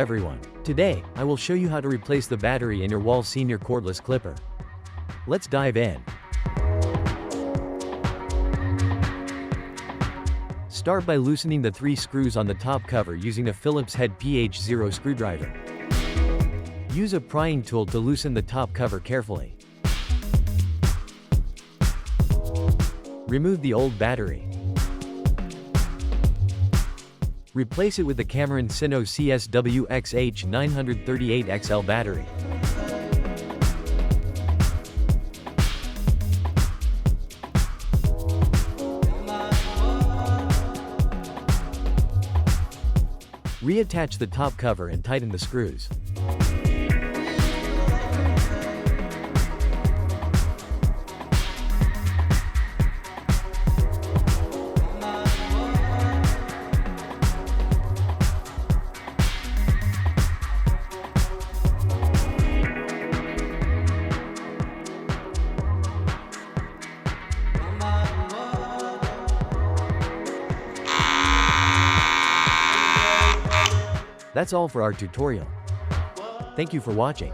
everyone. Today, I will show you how to replace the battery in your Wahl Senior cordless clipper. Let's dive in. Start by loosening the 3 screws on the top cover using a Phillips head PH0 screwdriver. Use a prying tool to loosen the top cover carefully. Remove the old battery. Replace it with the Cameron Sino CSWXH 938XL battery. Reattach the top cover and tighten the screws. That's all for our tutorial. Thank you for watching.